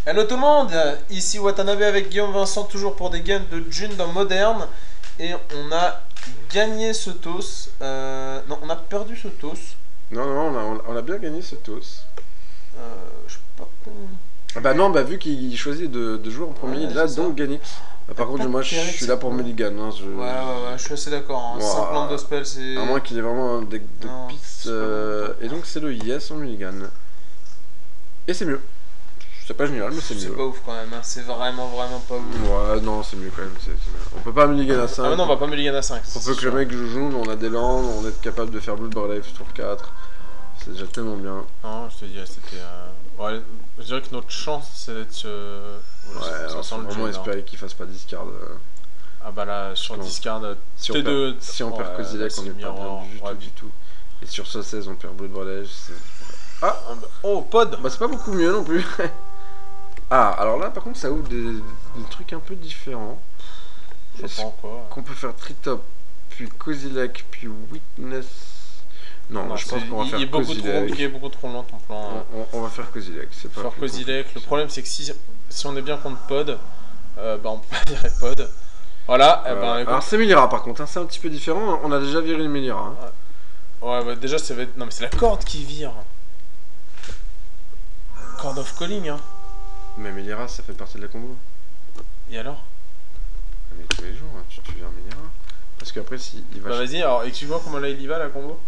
Hello tout le monde, ici Watanabe avec Guillaume Vincent, toujours pour des games de June dans Modern. Et on a gagné ce toss. Non, on a perdu ce toss. Non, non, on a bien gagné ce toss. Je sais pas. Ah bah non, bah vu qu'il choisit de jouer en premier, Ouais, il a c'est ça. donc gagné. Par contre, Pas moi je terrible, suis là c'est pour con. mulligan. Hein, Ouais, je suis assez d'accord. Hein. Bon, 5 plantes de spell, c'est. à moins qu'il ait vraiment un deck de Non, pisse. c'est pas bon. Et donc c'est le yes en mulligan. Et c'est mieux. C'est pas génial, mais c'est C'est mieux. pas ouf quand même, hein. C'est vraiment pas ouf. Ouais, non, c'est mieux quand même. C'est mieux. On peut pas mulligan à 5. Ah, mais non, on va pas mulligan à 5. Pour peu que le mec joue, on a des landes, on est capable de faire Blood Life tour 4. C'est déjà tellement bien. Non, je te dis, c'était. Ouais, je dirais que notre chance, c'est d'être. Ouais, ça on sent faut le vraiment June, hein. espérer qu'il fasse pas discard. Ah bah là, sur Non. discard, Si on T2. perd, si on perd Ouais, Kozilek, là, on c'est est pas Mirror. bien Ouais, du tout. Et sur ce 16, on perd Blood Brelage. Ah Oh, pod. Bah c'est pas beaucoup mieux non plus. Ah, alors là par contre ça ouvre des trucs un peu différents. Je Est-ce prends quoi. qu'on peut faire Tritop, puis Kozilek, puis Witness? Non, je pense qu'on va faire Kozilek. Il est beaucoup trop long ton plan. On va faire Kozilek, c'est pas Faire plus Kozilek, compliqué. le problème c'est que si on est bien contre pod, bah on peut pas virer pod. Voilà, eh ben, écoute. Alors c'est Melira par contre, hein, c'est un petit peu différent. On a déjà viré le Melira. Hein. Ouais, bah déjà ça va être. Non, mais c'est la corde qui vire. Cord of Calling, hein. Mais Melira ça fait partie de la combo. Et alors? Mais tous les jours, hein, tu vires Melira. Parce qu'après, si il va. Bah vas-y, alors explique-moi comment là il y va la combo.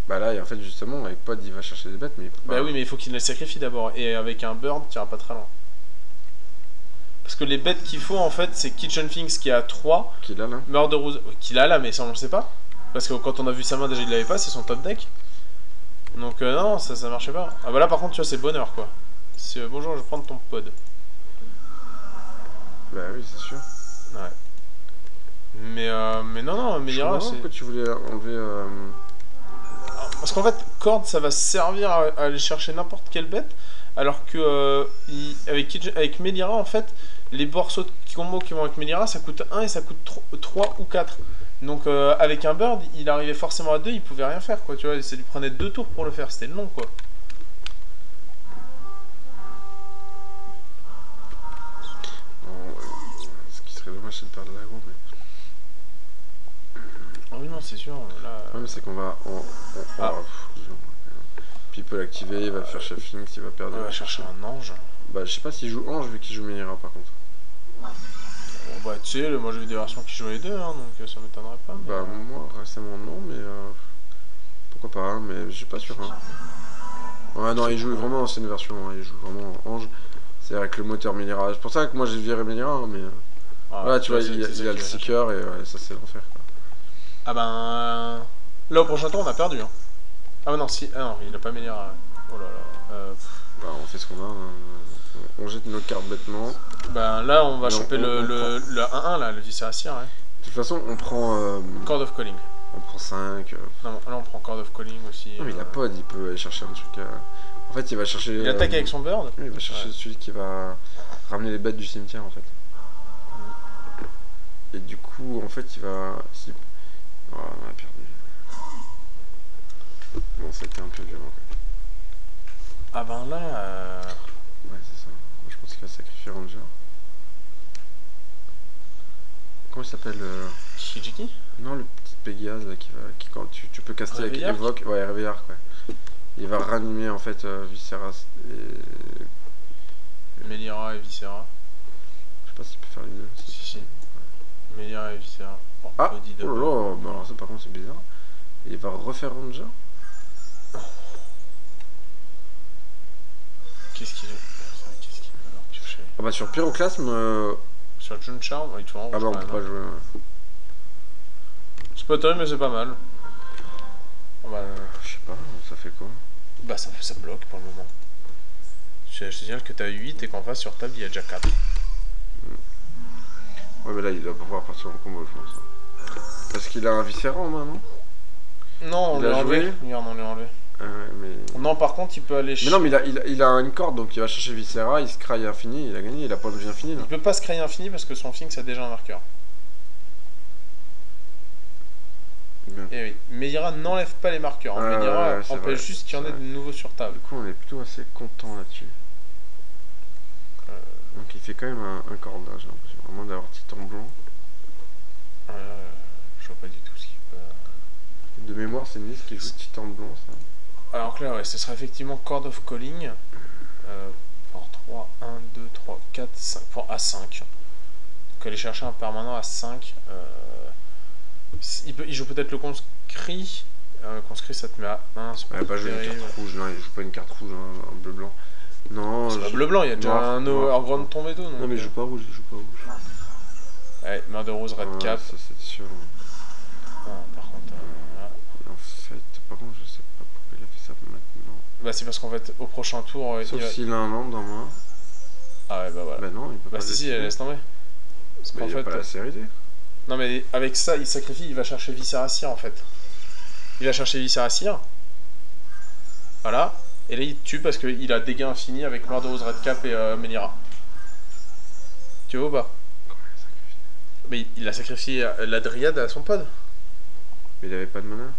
Bah là, en fait, justement, avec Pod, il va chercher des bêtes, mais il peut pas. Bah oui, mais il faut qu'il les sacrifie d'abord. Et avec un bird, tu iras pas très loin. Parce que les bêtes qu'il faut en fait, c'est Kitchen Things qui a 3, Qu'il a là. Murder Rose qu'il a là, mais ça on le sait pas. Parce que quand on a vu sa main déjà il l'avait pas, c'est son top deck. Donc non, ça marchait pas. Ah bah là par contre tu vois c'est bonheur quoi. Bonjour, je vais prendre ton pod. Bah oui, c'est sûr. Ouais. Mais non, Melira c'est. Pourquoi tu voulais enlever. Parce qu'en fait, Cord ça va servir à aller chercher n'importe quelle bête. Alors que avec Melira en fait, les morceaux de combo qui vont avec Melira ça coûte 1 et ça coûte 3 ou 4. Donc avec un bird, il arrivait forcément à 2, il pouvait rien faire quoi, tu vois, ça lui prenait 2 tours pour le faire, c'était long quoi. Ce qui serait dommage, c'est de perdre l'aggro, mais. Ah oui, non, c'est sûr, là. Le problème, c'est qu'on va. Puis il peut l'activer, il va faire Shuffling, il va perdre. On va chercher un ange. Bah, je sais pas s'il joue Ange vu qu'il joue Melira par contre. Bon, bah, tu sais, moi j'ai vu des versions qui jouaient les deux, hein, donc ça m'étonnerait pas. Mais... Bah, moi récemment non, mais. Pourquoi pas, hein, mais je suis pas sûr. Hein. Ouais, non, il joue vraiment l'ancienne version, hein, il joue vraiment Ange. C'est avec le moteur Melira. C'est pour ça que moi j'ai viré Melira, hein, mais. Voilà, tu vois, il y a le Seeker et ouais, ça c'est l'enfer. Ah ben. Là au prochain tour on a perdu. Hein. Ah non, si. Ah non, il a pas Melira. Oh là là. Bah, on fait ce qu'on a. Hein. On jette nos cartes bêtement. Ben là on va choper le 1-1 là, le Visceracia, ouais. De toute façon, on prend. Cord of Calling. On prend 5. Non, là on prend Cord of Calling aussi. Non, mais il a Pod, il peut aller chercher un truc. En fait, il va chercher. Il attaque avec son bird. Oui, il va chercher celui qui va ramener les bêtes du cimetière en fait. Et du coup, en fait, il va. Oh, on a perdu. Bon, c'était un peu violent quand même. Ah ben là. Ouais, c'est ça. Moi, je pense qu'il va sacrifier Ranger. Comment il s'appelle Shijiki. Non, le petit Pégase là qui quand tu peux caster avec Réveillard. Evoque. Ouais, Réveillard quoi. Il va ranimer en fait Visceras et. Melira et Viscera. Je sais pas s'il peut faire les deux. Si. Melira et Viscera. Oh, Ah, body oh double. là là, bah alors ça par contre c'est bizarre. Il va refaire Ranger. Qu'est-ce qu'il va leur piocher? Ah bah sur Pyroclasme. Sur June Charm, il tourne en Ah bah on rouge peut quand pas même. jouer. C'est pas terrible mais c'est pas mal. Oh, Je sais pas, ça fait quoi? bah ça bloque pour le moment. Je te signale que t'as 8 et qu'en face sur table il y a déjà 4. Ouais mais là il doit pouvoir partir en combo je pense. Parce qu'il a un Viscera en main non? Non, on Il l'a a enlevé. joué Regarde, on l'a enlevé. Ah ouais mais... Non, par contre, il peut aller Mais non mais il a une corde donc il va chercher Viscera, il se craille infini, il a gagné, il a pas de vie infini là. Il peut pas se créer infini parce que son Finks a déjà un marqueur. Bien. Et oui, Melira n'enlève pas les marqueurs. Hein. Melira ouais, c'est empêche vrai, juste qu'il y en ait c'est de vrai. nouveaux sur table. Du coup on est plutôt assez content là-dessus. fait quand même un corps là, j'ai l'impression vraiment d'avoir Titan blanc. Je vois pas du tout ce qu'il peut. De mémoire, c'est une liste qui joue Titan blanc, ça. Alors que là, ouais, ce sera effectivement Chord of Calling. Pour 3, 1, 2, 3, 4, 5. Pour A5. Donc aller chercher un permanent à 5. Il joue peut-être le conscrit. Conscrit, ça te met à 1. Il va pas jouer une carte rouge, non, il joue pas une carte rouge, un bleu-blanc. Non, c'est pas bleu-blanc, il y a déjà un Overgrown tombé tout. Non, mais il joue pas rouge, il joue pas rouge. Ouais, Murderous Red Cap. Ça, c'est sûr. Non, par contre. En fait, par contre, je sais pas pourquoi il a fait ça maintenant. Bah, c'est parce qu'en fait, au prochain tour. Sauf s'il a un lampe en main. Ah ouais, bah voilà. Bah non, il peut pas. Bah, si, laisse tomber. Parce qu'en fait. Il a pas la série D. Non, mais avec ça, il sacrifie, il va chercher Viscera Seer en fait. Il va chercher Viscera Seer. Voilà. Et là, il tue parce qu'il a dégâts infinis avec Murderous Red Cap et Melira. Tu vois ou pas? Mais il a sacrifié la Dryade à son pod. Mais il avait pas de mana.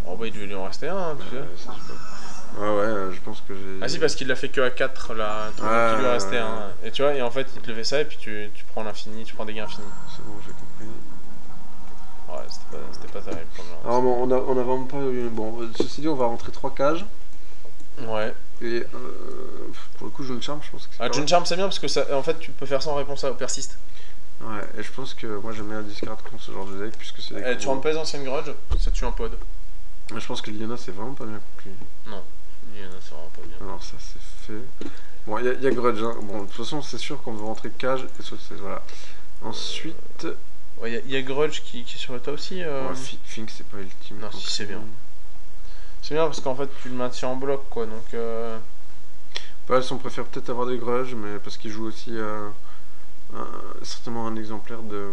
Oh bah il devait lui en rester un, hein, tu sais. Ça, je sais pas. Ouais, je pense que j'ai... Ah si, parce qu'il l'a fait que à 4 là, il lui restait un. Et tu vois, et en fait il te le fait ça et puis tu prends l'infini, tu prends des dégâts infinis. C'est bon, j'ai compris. Ouais, c'était pas terrible comme là. Alors bon, on a vraiment pas eu... Bon, ceci dit, on va rentrer 3 cages. Ouais. Et pour le coup, June Charm, je pense que c'est June Charm c'est bien parce que ça, en fait tu peux faire ça en réponse au persiste. Ouais, et je pense que moi j'aime bien discard contre ce genre de deck puisque c'est des tu rentres pas les anciennes grudge, ça tue un pod. Je pense que Liliana c'est vraiment pas bien conclu. Non, Liliana c'est vraiment pas bien. Alors ça c'est fait. Bon, il y a grudge, hein. Bon, de toute façon c'est sûr qu'on veut rentrer cage et ça c'est... Voilà. Ensuite... Ouais, il y a grudge qui est sur le tas aussi. Ouais, Fink c'est pas ultime. Non, si c'est bien. C'est bien parce qu'en fait tu le maintiens en bloc quoi, donc... Bah, on préfère peut-être avoir des grudge, mais parce qu'il joue aussi... certainement un exemplaire de...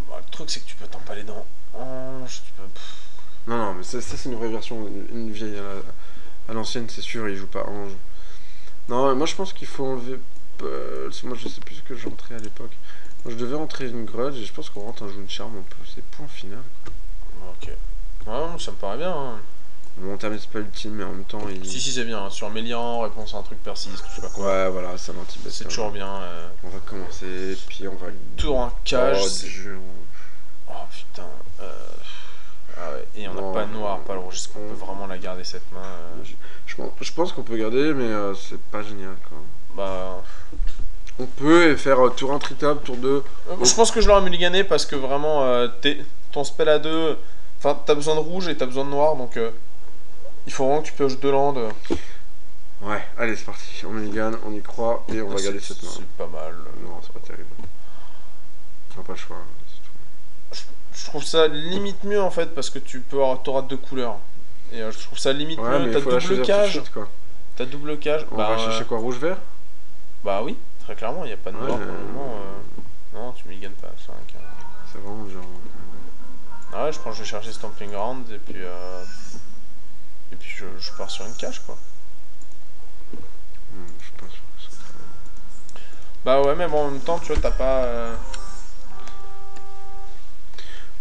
Bah, le truc c'est que tu peux t'empaler dans Ange, tu peux... Non, mais ça c'est une vraie version, une vieille à l'ancienne, c'est sûr, il joue pas Ange. Non, moi je pense qu'il faut enlever... Moi je sais plus ce que j'entrais à l'époque. Moi je devais rentrer une grudge et je pense qu'on rentre un June Charm, on peut... c'est point final. Ok. Ouais, ça me paraît bien. Hein. Bon, terme c'est pas ultime, mais en même temps il... Si c'est bien, hein. Sur Mélian, réponse à un truc persiste, je sais pas quoi. Ouais, voilà, ça l'anti-bête. C'est toujours bien. On va commencer, puis on va... Tour en cage. Oh putain. Ah ouais. Et on n'a pas noir, pas le rouge. Est-ce qu'on peut vraiment la garder cette main Je pense qu'on peut garder, mais c'est pas génial quoi. Bah... On peut faire tour 1 tritable, tour 2... Je pense que je l'aurais mulligané parce que vraiment, ton spell à 2... Enfin, t'as besoin de rouge et t'as besoin de noir, donc... il faut vraiment que tu pioches 2 landes. Ouais, allez c'est parti, on mulligan, on y croit, et on va garder cette main. C'est pas mal. Non, c'est pas terrible. On n'a pas le choix, c'est tout. Je trouve ça limite mieux en fait, parce que t'auras 2 couleurs. Et je trouve ça limite mieux, t'as double cage. T'as double cage. On va chercher quoi, rouge-vert? Bah oui, très clairement, il n'y a pas de noir pour le moment. Non, tu mulliganes pas, 5. C'est vraiment dur. Ah ouais, je pense que je vais chercher Stomping Ground, et puis je pars sur une cage quoi. Je suis pas sûr que ça soit très bien. Bah ouais, mais bon, en même temps, tu vois, t'as pas...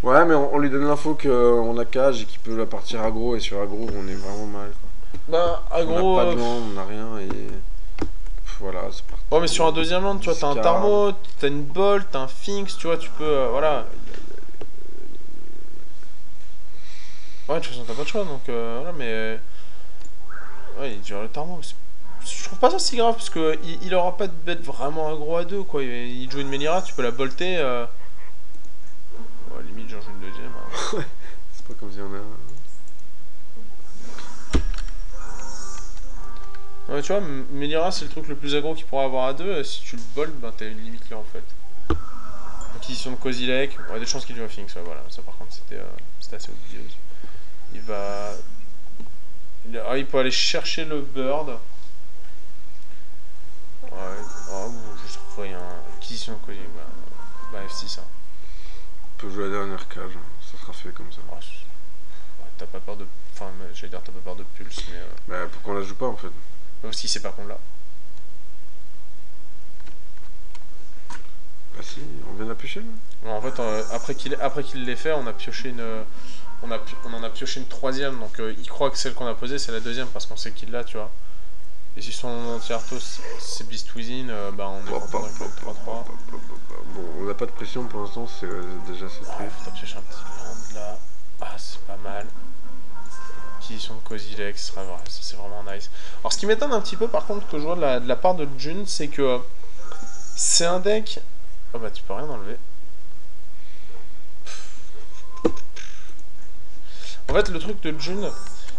Ouais, mais on lui donne l'info qu'on a cage et qu'il peut la partir aggro, et sur aggro, on est vraiment mal quoi. Bah, aggro... On n'a pas de land, on n'a rien, et... Voilà, c'est parti. Ouais, mais sur un deuxième land, tu vois, t'as un Tarmo, t'as une Bolt, t'as un Finks, tu vois, tu peux... voilà. Ouais, de toute façon, t'as pas de choix, donc voilà, mais... Ouais, il gère le Tarmo. Je trouve pas ça si grave, parce que il aura pas de bête vraiment aggro à 2, quoi. Il joue une Melira, tu peux la bolter. Ouais, limite, j'en joue une deuxième. Hein. C'est pas comme si on a... Ouais, tu vois, Melira, c'est le truc le plus aggro qu'il pourra avoir à 2. Si tu le boltes, ben t'as une limite là, en fait. Acquisition de Kozilek. Ouais, des chances qu'il joue à Finks, ouais, voilà. Ça, par contre, c'était assez obvious. Il va... il peut aller chercher le bird. Ouais, oh, juste rien. Acquisition de Kozilek, bah F6. Hein. On peut jouer la dernière cage, ça sera fait comme ça. Oh, t'as pas peur de... Enfin, j'allais dire t'as pas peur de pulse, mais... Bah pourquoi on la joue pas en fait? Aussi, c'est pas contre là. Bah si, on vient de la piocher là. Non, en fait, après qu'il l'ait fait, on a pioché une... On en a pioché une troisième, donc il croit que celle qu'on a posée c'est la deuxième parce qu'on sait qu'il l'a, tu vois. Et si son entièreto c'est Beast Within, bah on est content avec le 3-3. Bon, on n'a pas de pression pour l'instant, c'est déjà c'est Ouais, triste. faut taper chercher un petit land là. Ah, c'est pas mal. Acquisition de Kozilek, ce serait vrai, ça c'est vraiment nice. Alors, ce qui m'étonne un petit peu par contre que je vois de la part de Jun, c'est que c'est un deck. Oh bah, tu peux rien enlever. En fait, le truc de Jun,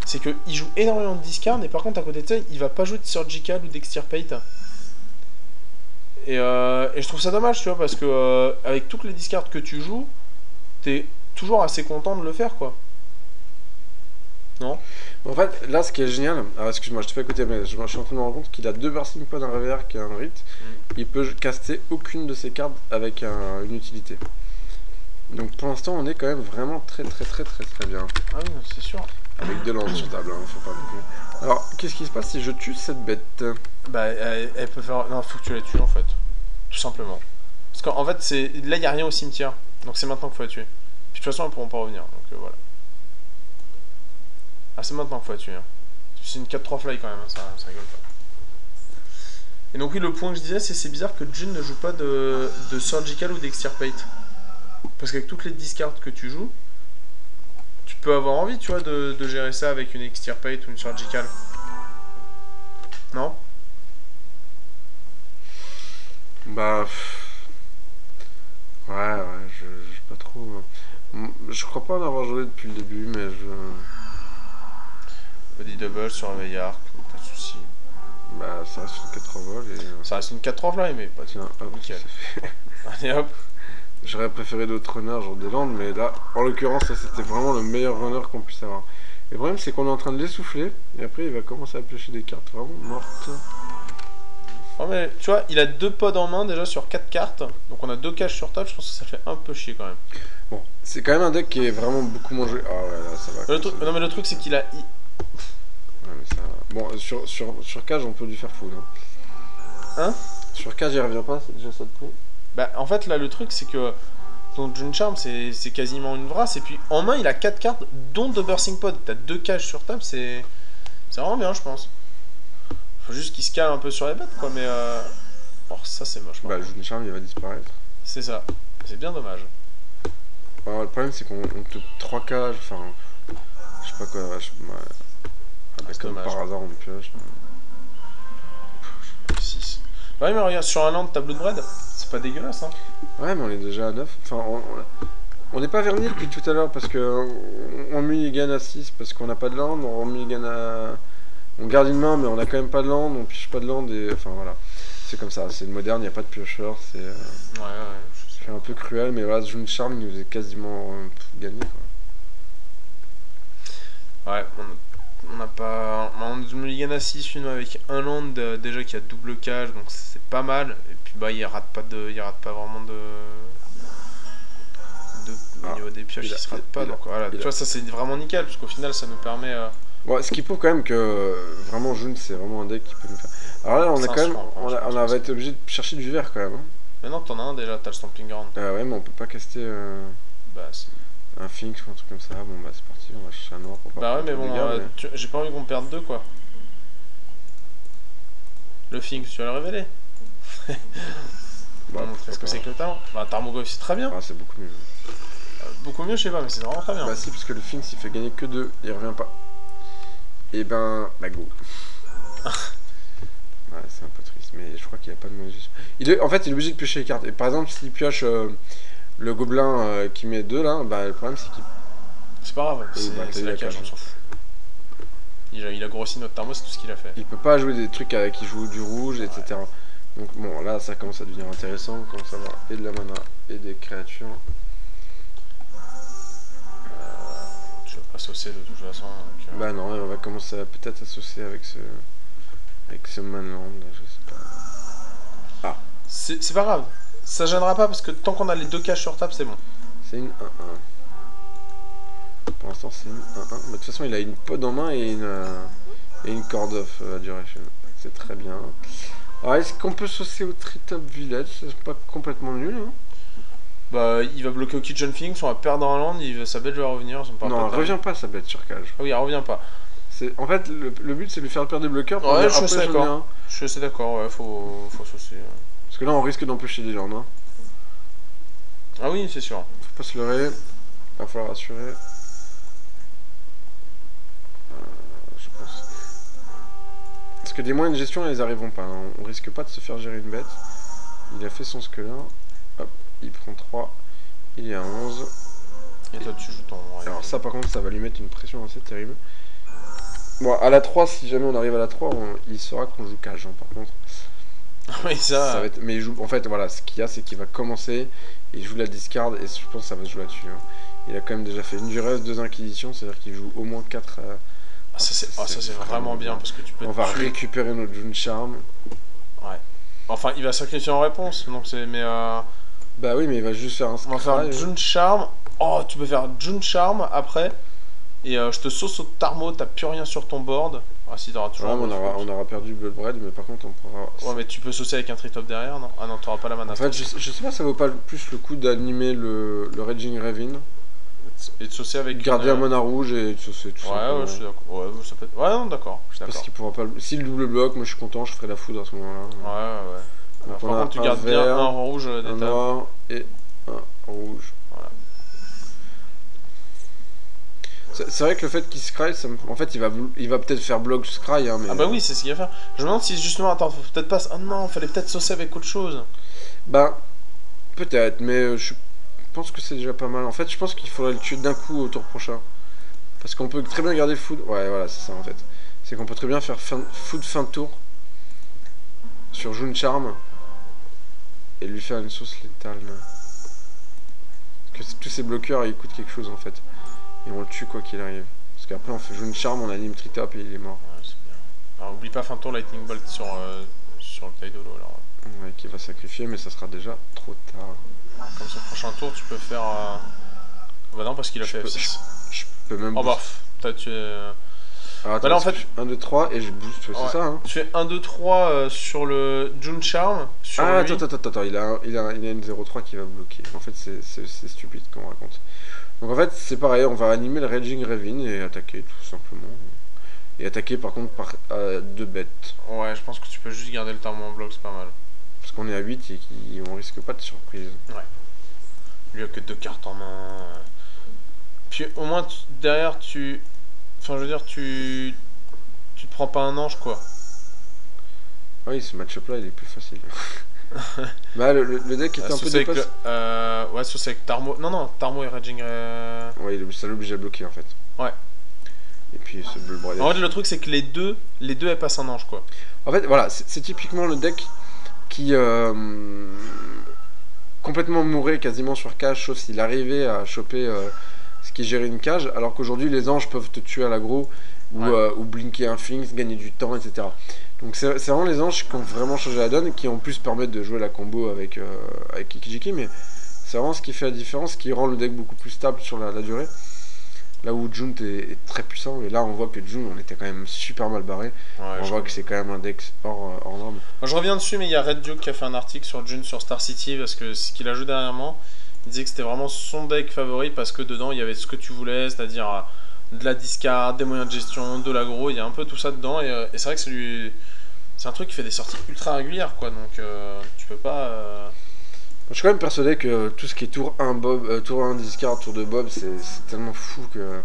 c'est qu'il joue énormément de discard, et par contre, à côté de ça, il va pas jouer de Surgical ou d'Extirpate. Et je trouve ça dommage, tu vois, parce que avec toutes les discards que tu joues, t'es toujours assez content de le faire, quoi. Non? En fait, là, ce qui est génial, alors excuse-moi, je te fais écouter, mais je suis en train de me rendre compte qu'il a 2 Bursting Pod, un Reverb et un Rite. Il peut caster aucune de ses cartes avec une utilité. Donc pour l'instant, on est quand même vraiment très bien. Ah oui, c'est sûr. Avec 2 landes sur table, hein, faut pas non plus. Alors, qu'est-ce qui se passe si je tue cette bête? Bah, elle peut faire. Non, faut que tu la tues en fait. Tout simplement. Parce qu'en fait, là, il n'y a rien au cimetière. Donc c'est maintenant qu'il faut la tuer. Puis de toute façon, elles pourront pas revenir. Donc voilà. Ah, c'est maintenant qu'il faut la tuer. Hein. C'est une 4-3 fly quand même, hein, ça rigole pas. Et donc, oui, le point que je disais, c'est bizarre que Jun ne joue pas de Surgical ou d'Extirpate. Parce qu'avec toutes les discards que tu joues, tu peux avoir envie, tu vois, de gérer ça avec une Extirpate ou une Surgical. Non? Bah... Ouais, je sais pas trop. Je crois pas en avoir joué depuis le début, mais je... Body double sur Réveil Arc, pas de soucis. Bah, ça reste une 4 vol et... Ça reste une 4-3 fly, mais pas de Tiens, hop, nickel. c'est fait. Allez hop. J'aurais préféré d'autres runners, genre des landes, mais là, en l'occurrence, ça c'était vraiment le meilleur runner qu'on puisse avoir. Et le problème, c'est qu'on est en train de l'essouffler, et après, il va commencer à piocher des cartes vraiment mortes. Oh, mais tu vois, il a 2 pods en main déjà sur 4 cartes. Donc on a 2 caches sur table, je pense que ça fait un peu chier quand même. Bon, c'est quand même un deck qui est vraiment beaucoup moins joué. Ah ouais, là, ça va. Non, mais le truc, c'est qu'il a. Ouais, mais ça... Bon, sur cage, on peut lui faire full. Hein? Sur cage, il revient pas, c'est déjà ça de prix. Bah, en fait, là, le truc, c'est que ton Jun Charm, c'est quasiment une vrasse. Et puis, en main, il a 4 cartes, dont de Bursting Pod. T'as 2 caches sur table, c'est vraiment bien, je pense. Faut juste qu'il se calme un peu sur les bêtes, quoi, mais. Oh, ça, c'est moche. Bah, le Jun Charm, il va disparaître. C'est ça. C'est bien dommage. Alors, le problème, c'est qu'on te 3 cages, enfin. Je sais pas quoi. Ouais, comme dommage. par hasard, on pioche. 6. Ouais, mais regarde, sur un land, tableau de bread, c'est pas dégueulasse, hein. Ouais, mais on est déjà à 9. Enfin, on n'est pas verni depuis tout à l'heure parce que on mulligan à 6 parce qu'on n'a pas de land, on mulligan à... On garde une main mais on n'a quand même pas de land, on pioche pas de land et... Enfin voilà. C'est comme ça, c'est le moderne, il n'y a pas de piocheur, c'est... Ouais. C'est un peu cruel, mais voilà, ce Jun Charm il nous est quasiment gagné, quoi. Ouais, on n'a pas... On mulligan à 6, une avec un land déjà qui a double cage, donc c'est pas mal. Et puis bah il rate pas vraiment de... Au niveau des pioches, il se rate pas, donc voilà. Tu vois, ça c'est vraiment nickel, parce qu'au final ça nous permet... Ouais, ce qui prouve quand même que vraiment Jun c'est vraiment un deck qui peut nous faire... Alors là on a quand même... On avait été obligé de chercher du vert quand même. Hein. Mais non, t'en as un déjà, t'as le Stamping Ground. Ouais, mais on peut pas caster... Bah un Finks ou un truc comme ça, bon bah c'est parti, on va chercher un noir pour pas... Bah ouais, mais bon, j'ai pas envie qu'on perde 2 quoi. Le Finks, tu vas le révéler. Bah, montrer ce que c'est que le talent. Bah Tarmogoyf c'est très bien. Ah c'est beaucoup mieux. Beaucoup mieux, je sais pas, mais c'est vraiment très bien. Bah si, parce que le Finks il fait gagner que 2, il revient pas. Et ben, bah go. Ouais, c'est un peu triste, mais je crois qu'il n'y a pas de mauvais. En fait, il est obligé de piocher les cartes. Et par exemple, s'il pioche le gobelin qui met 2 là, bah le problème c'est qu'il... C'est pas grave, c'est la cage, on s'en fout. Il a grossi notre thermo, c'est tout ce qu'il a fait. Il peut pas jouer des trucs qui jouent du rouge, etc. Ouais. Donc bon, là ça commence à devenir intéressant, on commence à avoir et de la mana et des créatures. Tu vas pas saucer de toute façon. Donc, bah non, on va commencer à peut-être associer avec ce manland, je sais pas. Ah. C'est pas grave, ça gênera pas parce que tant qu'on a les 2 caches sur table, c'est bon. C'est une 1-1. Pour l'instant, c'est une 1-1. Mais de toute façon, il a une pod en main et une cord of duration. C'est très bien. Alors, est-ce qu'on peut saucer au Treetop Village? C'est pas complètement nul, hein. Bah, il va bloquer au Kitchen Finks, on va perdre un land, sa bête va revenir. Non, elle revient pas sa bête sur cage. Ah oui, elle revient pas. En fait, le but c'est de lui faire perdre des bloqueurs pour Ouais, dire je suis après assez j'en ai d'accord. un. Je suis assez d'accord, ouais, faut saucer. Parce que là on risque d'empêcher des gens, hein. Ah oui, c'est sûr. Faut pas se leurrer, va falloir assurer. Je pense. Parce que des moyens de gestion, ils arriveront pas, hein. On risque pas de se faire gérer une bête. Il a fait son squelin. Hop, il prend 3. Il est à 11. Et toi, tu joues ton. Alors ça par contre, ça va lui mettre une pression assez terrible. Bon, à la 3, si jamais on arrive à la 3, il saura qu'on joue cage, hein, par contre. Oui, ça. Va être... Mais il joue... en fait, voilà, ce qu'il y a, c'est qu'il va commencer, il joue la discard, et je pense que ça va se jouer là-dessus, hein. Il a quand même déjà fait une duresse, 2 inquisitions, c'est-à-dire qu'il joue au moins 4... Ça, c'est vraiment bien, parce que tu peux. On va récupérer notre June Charm. Ouais. Enfin, il va sacrifier en réponse, donc c'est. Mais. Bah oui, mais il va juste faire un On va faire June Charm. Oh, tu peux faire June Charm après. Et je te sauce au Tarmo, t'as plus rien sur ton board. Ah, si, t'auras toujours. Ouais, on aura perdu Bloodbraid, mais par contre, on pourra. Ouais, mais tu peux saucer avec un Tritop derrière, non? Ah non, t'auras pas la mana. En fait, je sais pas, ça vaut pas plus le coup d'animer le Raging Ravine. Et de saucer avec. Garder un mana rouge et de saucer tout ça. Ouais, je suis d'accord. Ouais, ça peut être. Ouais, non, d'accord. Je suis d'accord. Parce qu'il pourra pas. S'il double bloc, moi je suis content, je ferai la foudre à ce moment-là. Ouais. Donc par on a contre, tu un gardes bien vert, un rouge des un tables. noir et un rouge. Voilà. C'est vrai que le fait qu'il scry, en fait, il va peut-être faire bloc scry, hein, mais. Ah bah oui, c'est ce qu'il va faire. Je me demande si justement, attends, faut peut-être pas. Ah non, fallait peut-être saucer avec autre chose. Bah, peut-être, mais je pense que c'est déjà pas mal. En fait, je pense qu'il faudrait le tuer d'un coup au tour prochain. Parce qu'on peut très bien garder food. Ouais, voilà, c'est ça en fait. C'est qu'on peut très bien faire food fin de tour sur June Charm et lui faire une sauce létale. Parce que tous ces bloqueurs ils coûtent quelque chose en fait. Et on le tue quoi qu'il arrive. Parce qu'après on fait June Charm, on anime Tritop et il est mort. Ouais, c'est bien. Alors, oublie pas fin de tour Lightning Bolt sur le Taidolo alors. Ouais, qui va sacrifier, mais ça sera déjà trop tard. Comme son prochain tour, tu peux faire. Bah non, parce qu'il a fait F6. Je peux même. Oh bah, t'as tué. Alors, attends, bah là en fait. 1, 2, 3 et je booste, c'est ça hein. Tu fais 1, 2, 3 sur le June Charm. Sur lui. Attends, il a une 0-3 qui va bloquer. En fait, c'est stupide qu'on raconte. Donc en fait, c'est pareil, on va animer le Raging Ravine et attaquer tout simplement. Et attaquer par contre par 2 bêtes. Ouais, je pense que tu peux juste garder le Tarmo en bloc, c'est pas mal. Parce qu'on est à 8 et on risque pas de surprise. Ouais. Lui a que 2 cartes en main. Puis au moins derrière tu. Enfin je veux dire tu te prends pas un ange quoi. Oui, ce match-up là il est plus facile. Bah le deck était un peu dépassé. Ouais, sauf avec Tarmo. Non, Tarmo et Raging. Ouais, ça l'oblige à bloquer en fait. Ouais. Et puis ce bleu bradé. En fait le truc c'est que les deux elles passent un ange quoi. En fait voilà, c'est typiquement le deck qui complètement mourait quasiment sur cage, sauf s'il arrivait à choper ce qui gérait une cage, alors qu'aujourd'hui les anges peuvent te tuer à l'aggro ou blinker un Sphinx, gagner du temps, etc. Donc c'est vraiment les anges qui ont vraiment changé la donne, qui en plus permettent de jouer la combo avec Ikijiki, mais c'est vraiment ce qui fait la différence, qui rend le deck beaucoup plus stable sur la durée. Là où Junt est très puissant, et là on voit que Junt on était quand même super mal barré. Ouais, on voit que c'est quand même un deck hors norme. Moi, je reviens dessus, mais il y a Red Duke qui a fait un article sur Junt sur Star City, parce que ce qu'il a joué dernièrement, il disait que c'était vraiment son deck favori, parce que dedans il y avait ce que tu voulais, c'est-à-dire de la discard, des moyens de gestion, de l'aggro, il y a un peu tout ça dedans, et c'est vrai que c'est un truc qui fait des sorties ultra régulières, quoi, donc tu peux pas... Je suis quand même persuadé que tout ce qui est tour 1 Bob, tour 1 discard, tour 2 Bob, c'est tellement fou que...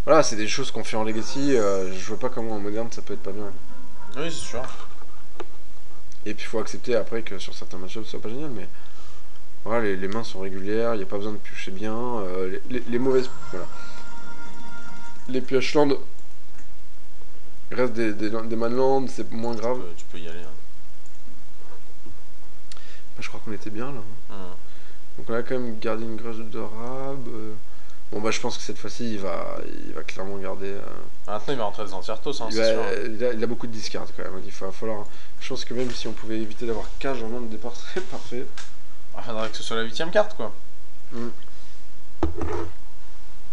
Voilà, c'est des choses qu'on fait en Legacy, je vois pas comment en moderne ça peut être pas bien. Oui, c'est sûr. Et puis il faut accepter après que sur certains match-ups ça soit pas génial, mais... Voilà, les mains sont régulières, il n'y a pas besoin de piocher bien, les mauvaises... Voilà. Les pioches land restent des manlands, c'est moins grave. Tu peux y aller. Hein. Bah, je crois qu'on était bien là. Donc on a quand même gardé une grâce de rab. Bon bah je pense que cette fois-ci il va clairement garder. Maintenant il va rentrer des Antiertos, hein, c'est sûr. Il a beaucoup de discards quand même. Il va falloir. Je pense que même si on pouvait éviter d'avoir cage en main de départ, ce serait parfait. Il faudrait que ce soit la 8ème carte quoi.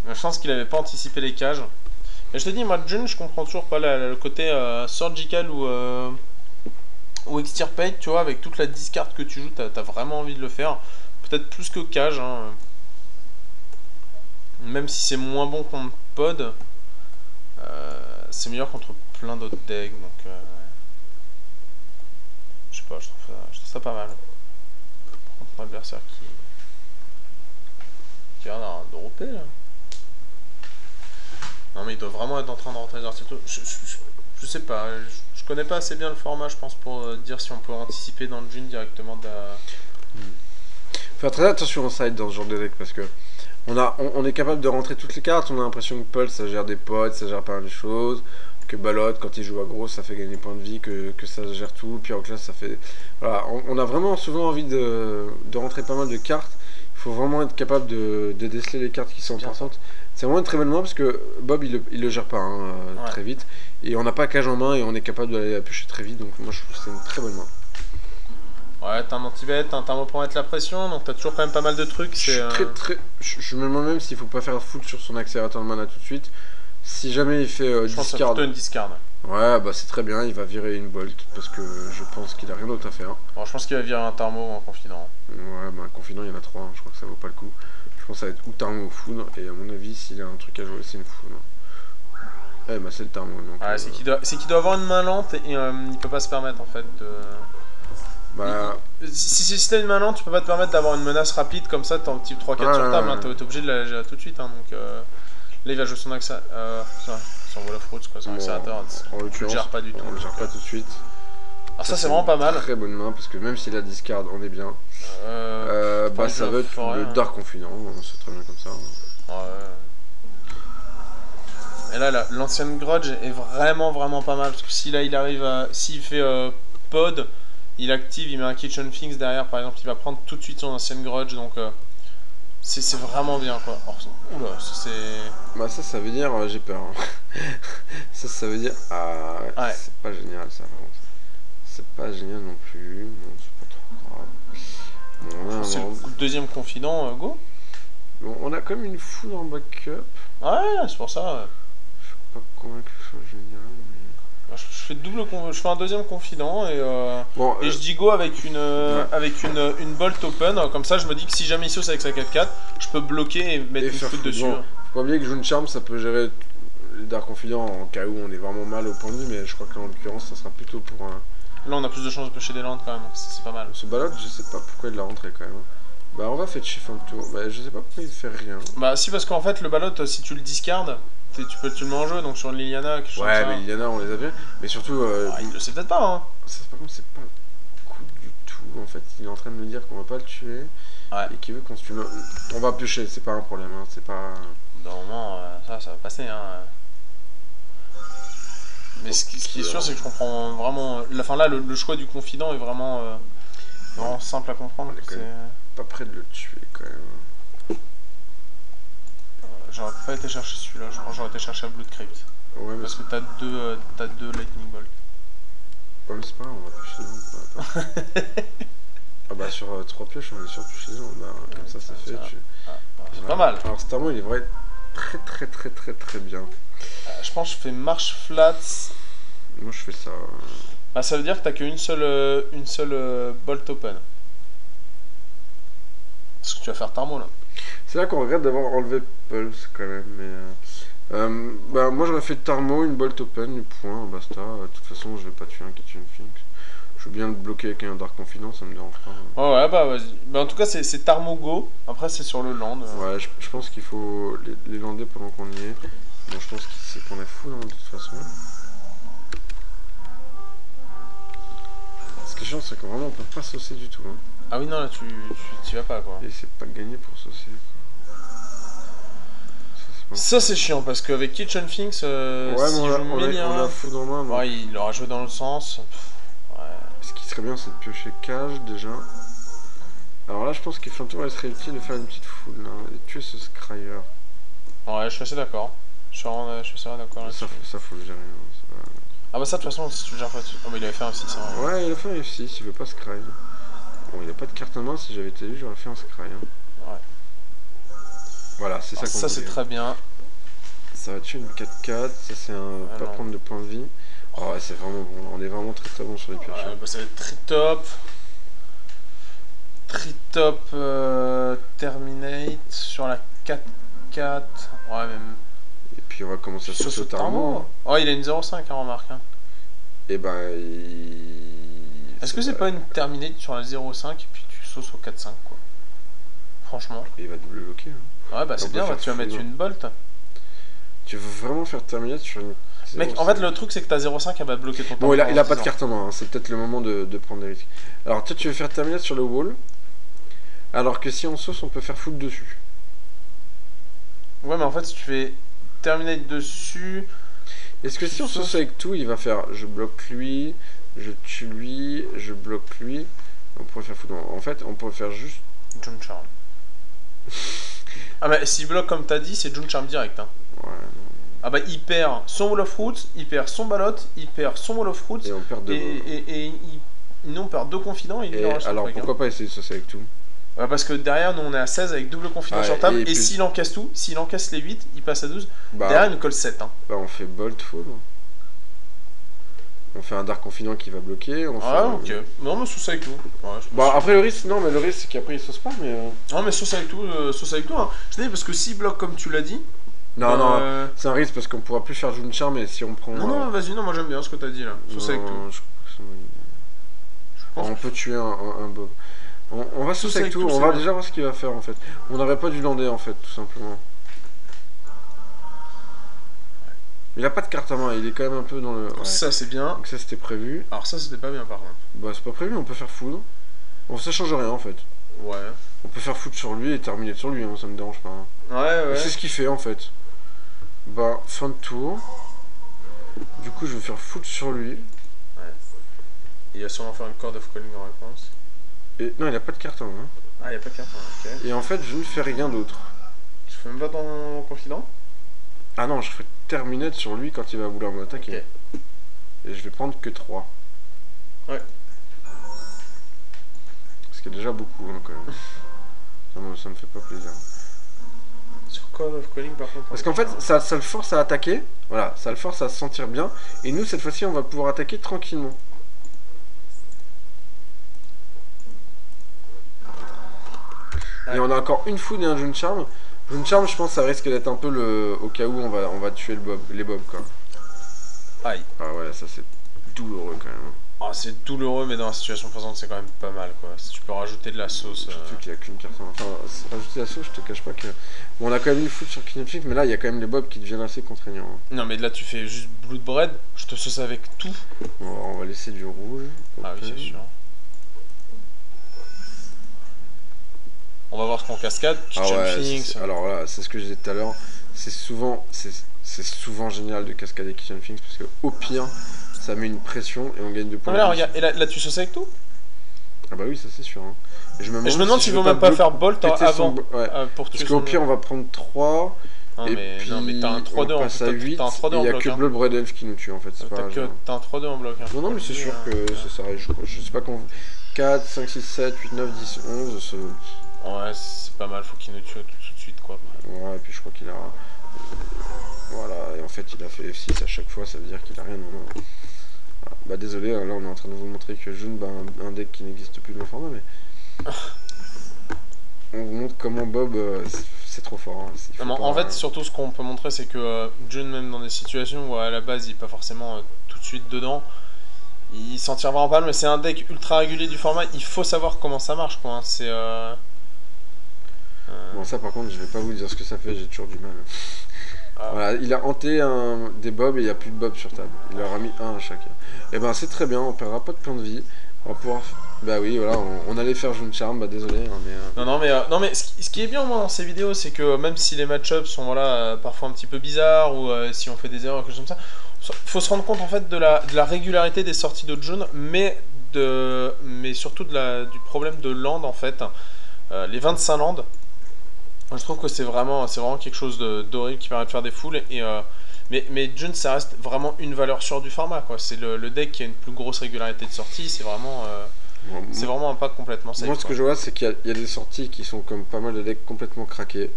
Je pense qu'il avait pas anticipé les cages. Mais je te dis, moi Jun, je comprends toujours pas le côté surgical ou extirpate, tu vois, avec toute la discard que tu joues, t'as vraiment envie de le faire. Peut-être plus que cage, hein. Même si c'est moins bon contre pod, c'est meilleur contre plein d'autres decks, donc je sais pas, je trouve ça pas mal. Par contre, mon adversaire qui a un dropé là. Non mais il doit vraiment être en train de rentrer dans ce truc. Je sais pas, je connais pas assez bien le format, je pense, pour dire si on peut anticiper dans le June directement de la... Faire très attention en side dans ce genre de deck parce que on est capable de rentrer toutes les cartes. On a l'impression que Pulse ça gère des potes, ça gère pas mal de choses. Que Ballot quand il joue à gros ça fait gagner des points de vie, que ça gère tout. Pyroclast ça fait. Voilà, on a vraiment souvent envie de rentrer pas mal de cartes. Il faut vraiment être capable de déceler les cartes qui sont importantes. C'est vraiment une très bonne main parce que Bob il le gère pas très vite. Et on n'a pas cage en main et on est capable d'aller la piocher très vite. Donc moi je trouve que c'est une très bonne main. Ouais, t'as un anti-bet, t'as un thermo pour mettre la pression, donc t'as toujours quand même pas mal de trucs. Je me demande même s'il faut pas faire full sur son accélérateur de mana tout de suite. Si jamais il fait je pense que c'est plutôt une discard. Ouais, bah c'est très bien, il va virer une bolt parce que je pense qu'il a rien d'autre à faire. Bon, je pense qu'il va virer un thermo ou un confident. Ouais, bah un confident il y en a 3, je crois que ça vaut pas le coup. Je pense que ça va être ou thermo ou foudre, et à mon avis, s'il a un truc à jouer, c'est une foudre. Ouais, bah c'est le thermo. Donc, ouais, c'est qu'il doit avoir une main lente et il peut pas se permettre en fait de. Bah... Si t'as une main lente, tu peux pas te permettre d'avoir une menace rapide comme ça, t'es en type 3-4 sur table, hein, t'es obligé de la gérer tout de suite. Hein, donc là il va jouer son accélérateur. Son Wall of Roots, quoi, son accélérateur. Tu le gères pas du tout. On le gère pas tout de suite. Alors ça c'est vraiment pas mal. Très bonne main parce que même s'il a discard, on est bien. Bah ça va être le Dark Confident, c'est très bien comme ça. Ouais. Et là l'ancienne Grudge est vraiment pas mal parce que si là il arrive à. S'il fait pod. Il active, il met un Kitchen Finks derrière par exemple, il va prendre tout de suite son ancienne Grudge, donc c'est vraiment bien quoi. Oula, c'est... Bah ça veut dire, j'ai peur. Hein. ça veut dire, ouais. C'est pas génial ça. C'est pas génial non plus, bon, c'est pas trop grave. Bon, c'est le deuxième confident, go. Bon, on a comme une foudre en backup. Ouais, c'est pour ça. Ouais. Je suis pas convaincu que ce soit génial. Je fais un deuxième confident et je dis go avec une bolt open, comme ça je me dis que si jamais il sauce avec sa 4-4, je peux bloquer et mettre une foot dessus. Bon, faut pas oublier que June Charm ça peut gérer les Dark Confident en cas où on est vraiment mal au point de vue, mais je crois que là en l'occurrence ça sera plutôt pour un... Là on a plus de chances de pêcher des landes quand même, c'est pas mal. Ce Ballot je sais pas pourquoi il l'a rentré quand même. Bah on va fetcher un tour, bah je sais pas pourquoi il fait rien. Bah si parce qu'en fait le Ballot si tu le discardes, tu le mets en jeu, donc sur Liliana, quelque chose comme ça. Ouais, mais Liliana, on les a bien. Mais surtout. Il le sait peut-être pas, hein. Ça, par contre, c'est pas cool du tout. En fait, il est en train de me dire qu'on va pas le tuer. Ouais. Et qu'il veut qu'on se tue. On va piocher, c'est pas un problème. Hein. C'est pas. Normalement, ça va passer, hein. Mais ce qui est sûr, c'est que je comprends vraiment. Enfin, là, le choix du confident est vraiment simple à comprendre. On est quand même pas près de le tuer, quand même. J'aurais pas été chercher celui-là, je pense que j'aurais été chercher à Blood Crypt. Ouais, parce que t'as deux Lightning Bolt. Ouais, mais c'est pas grave, on va piocher les ondes. Ah bah sur 3 pioches, on est sûr piocher les ondes. Bah, comme ça fait. C'est pas mal. Alors, cet arme, il est vrai très bien. Je pense que je fais marche flat. Moi, je fais ça. Bah, ça veut dire que t'as qu'une seule bolt open. Parce que tu vas faire Tarmo là. C'est là qu'on regrette d'avoir enlevé Pulse quand même, mais bah, moi j'aurais fait Tarmo, une bolt open, du point, basta. De toute façon, je vais pas tuer un Kitchen Finks. Je veux bien le bloquer avec un Dark Confident, ça me dérange pas. Oh ouais, bah vas-y. Bah, en tout cas, c'est Tarmo go. Après, c'est sur le land. Ouais, je pense qu'il faut les lander pendant qu'on y est. Bon, je pense c'est qu'on est fou de toute façon. Ce qui est chiant, c'est que vraiment on peut pas saucer du tout. Hein. Ah oui, non, là tu vas pas quoi. Et c'est pas gagné pour saucer quoi. Ça c'est chiant parce qu'avec Kitchen Finks, si on la fout dans main. Ouais, il aura joué dans le sens. Ouais. Ce qui serait bien, c'est de piocher cage déjà. Alors là, je pense qu'il serait utile de faire une petite foule là, et tuer ce Scryer. Ouais, je suis assez d'accord. Je suis assez d'accord là-dessus. Ça faut le gérer. Hein, ah bah ça, de toute façon, si tu le gères pas dessus. Oh, mais il avait fait un F6. Hein, ouais, il a fait un F6, il veut pas Scry. Bon, il a pas de carte en main, si j'avais été lui, j'aurais fait un Scry. Hein. Ouais. Voilà, c'est ça qu'on ça, c'est très bien. Ça va tuer une 4-4, ça c'est un pas prendre de points de vie. Oh ouais, c'est vraiment bon, on est vraiment très bon sur les pioches. Ouais, bah, ça va être Tritop. Tritop Terminate sur la 4-4. Ouais, même. Et puis qu'il va commencer à Sur sauter ce tard. Oh, il a une 0,5, hein, remarque. Hein. Et ben. Est-ce que c'est pas une terminate sur la 0,5 et puis tu sauces au 4,5 quoi? Franchement. Il va double bloquer. Hein. Ouais, bah c'est bien, tu vas mettre une bolt. Tu veux vraiment faire terminate sur une. Mec, en fait, le truc c'est que ta 0,5 elle va te bloquer ton temps. Bon, il a pas de carte en main, hein. C'est peut-être le moment de prendre des risques. Alors, toi, tu veux faire terminate sur le wall. Alors que si on sauce, on peut faire full dessus. Ouais, mais en fait, si tu fais terminate dessus. Est-ce que si on sauce avec tout, il va faire je bloque lui, je tue lui, je bloque lui. On pourrait faire full. En fait, on pourrait faire juste. June Charm. Ah, bah, s'il bloque comme t'as dit, c'est June Charm direct. Hein. Ouais, non. Ah, bah, il perd son Wall of Roots, il perd son Ballot, il perd son Wall of Roots. Et on perd deux. Et nous, on perd 2 confidents. Et alors, pourquoi pas essayer de saucer avec tout? Parce que derrière, nous on est à 16 avec double confident sur table. Et s'il encaisse tout, s'il encaisse les 8, il passe à 12. Bah, derrière, il nous colle 7. Hein. Bah, on fait bolt fall. On fait un dark confident qui va bloquer. Ok. Non, mais sauce avec tout. Ouais, bah, après, le risque, non, mais le risque, c'est qu'après, il sauce pas. Mais non, mais sauce avec tout. Hein. Je te dis, parce que s'il bloque comme tu l'as dit. Non, non, c'est un risque parce qu'on pourra plus faire June Charm. Mais si on prend. Non, vas-y, non, moi j'aime bien ce que t'as dit là. Sauce avec tout. On peut tuer un bob. On va saucer avec tout, on va déjà voir ce qu'il va faire en fait. On n'aurait pas dû lander en fait, tout simplement. Il a pas de carte à main, il est quand même un peu dans le. Ouais. Ça c'est bien. Donc ça c'était prévu. Alors ça c'était pas bien par contre. Bah c'est pas prévu, on peut faire foudre. Bon ça change rien en fait. Ouais. On peut faire foudre sur lui et terminer sur lui, hein, ça me dérange pas. Hein. Ouais. C'est ce qu'il fait en fait. Bah fin de tour. Du coup je vais faire foudre sur lui. Ouais. Il va sûrement faire une Chord of Calling en réponse. Et non il a pas de carte en main. Ah il a pas de carte en main, ok. Et en fait je ne fais rien d'autre. Tu fais même pas ton confident? Ah non, je fais terminate sur lui quand il va vouloir m'attaquer. Okay. Et je vais prendre que 3. Ouais. Ce qui est déjà beaucoup hein, quand même. ça me fait pas plaisir. Sur Chord of Calling par contre. Parce qu'en fait ça le force à attaquer. Voilà, ça le force à se sentir bien. Et nous cette fois-ci on va pouvoir attaquer tranquillement. Ouais. Et on a encore une foudre et un June Charm. June Charm, je pense que ça risque d'être un peu le. Au cas où on va tuer les bobs quoi. Aïe. Ah ouais, ça c'est douloureux quand même. Ah, c'est douloureux, mais dans la situation présente, c'est quand même pas mal quoi. Si tu peux rajouter de la sauce. Surtout qu'il n'y a qu'une carte. Enfin, rajouter la sauce, je te cache pas que. Bon, on a quand même une foudre sur Kinetic, mais là il y a quand même les bobs qui deviennent assez contraignants. Hein. Non, mais là tu fais juste Bloodbread, je te sauce avec tout. Bon, on va laisser du rouge. Ah oui, c'est sûr. On va voir ce qu'on cascade. Alors voilà, c'est ce que je disais tout à l'heure. C'est souvent génial de cascader Kitchen Finks parce que au pire, ça met une pression et on gagne 2 points. Ah, là, regarde, et là tu sauces avec tout? Ah bah oui, ça c'est sûr. Hein. Et je me demande s'il vaut même pas faire bolt avant. Ouais. Parce qu'au pire, on va prendre 3. Non, mais t'as un 3-2 en bloc. Il n'y a que Bloodbread Elf qui nous tue en fait. T'as un 3-2 en bloc. Hein. Non, mais c'est sûr que ça s'arrête. Je sais pas quand. 4, 5, 6, 7, 8, 9, 10, 11. Ouais, c'est pas mal, faut qu'il nous tue tout de suite quoi. Ouais, et puis je crois qu'il a. Voilà, et en fait il a fait F6 à chaque fois, ça veut dire qu'il a rien. Voilà. Bah désolé, là on est en train de vous montrer que June bat un deck qui n'existe plus dans le format, mais. On vous montre comment Bob, c'est trop fort. Hein. En fait, surtout ce qu'on peut montrer, c'est que June, même dans des situations où à la base il n'est pas forcément tout de suite dedans, il s'en tire vraiment pas mal, mais c'est un deck ultra régulier du format, il faut savoir comment ça marche quoi. Hein. C'est. Bon, ça par contre, je vais pas vous dire ce que ça fait, j'ai toujours du mal. Voilà, il a hanté des bobs et il n'y a plus de bobs sur table. Il leur a mis un à chacun. Et ben c'est très bien, on perdra pas de points de vie. On va pouvoir. Bah oui, voilà, on allait faire June Charm, bah désolé. Hein, mais, non mais ce qui est bien au moins dans ces vidéos, c'est que même si les match-ups sont voilà, parfois un petit peu bizarres ou si on fait des erreurs, quelque chose comme ça, faut se rendre compte en fait de la régularité des sorties de June, mais surtout du problème de land en fait. Les 25 lands. Je trouve que c'est vraiment quelque chose d'horrible qui permet de faire des foules. Mais June, ça reste vraiment une valeur sûre du format. Quoi. C'est le deck qui a une plus grosse régularité de sortie. C'est vraiment un pack complètement safe. Moi, ce que je vois, c'est qu'il y a des sorties qui sont comme pas mal de decks complètement craqués.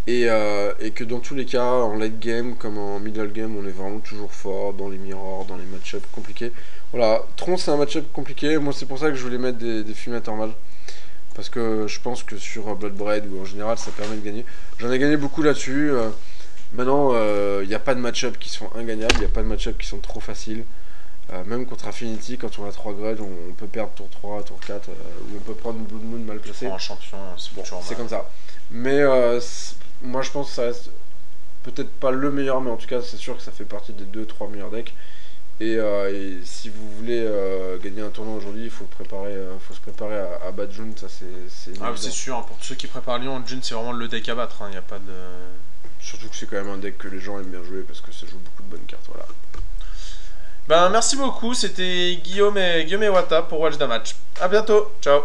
Et que dans tous les cas, en late game comme en middle game, on est vraiment toujours fort dans les mirrors, dans les match-ups compliqués. Voilà, Tron, c'est un match-up compliqué. Moi, c'est pour ça que je voulais mettre des Fulminator Mage. Parce que je pense que sur Bloodbread ou en général ça permet de gagner. J'en ai gagné beaucoup là-dessus. Maintenant, il n'y a pas de match-up qui sont ingagnables, il n'y a pas de match-up qui sont trop faciles. Même contre Affinity, quand on a 3 grudge, on peut perdre tour 3, tour 4, ou on peut prendre une Blood Moon mal placée. Pour un champion, c'est Bon, toujours c'est comme ça. Mais moi je pense que ça reste peut-être pas le meilleur, mais en tout cas c'est sûr que ça fait partie des 2-3 meilleurs decks. Et si vous voulez gagner un tournoi aujourd'hui, il faut se préparer à battre June, ça c'est Ah, c'est sûr, hein, pour tous ceux qui préparent Lyon, June c'est vraiment le deck à battre, il n'y a pas de... Surtout que c'est quand même un deck que les gens aiment bien jouer parce que ça joue beaucoup de bonnes cartes, voilà. Ben merci beaucoup, c'était Guillaume et Wata pour Watch the Match. A bientôt, ciao.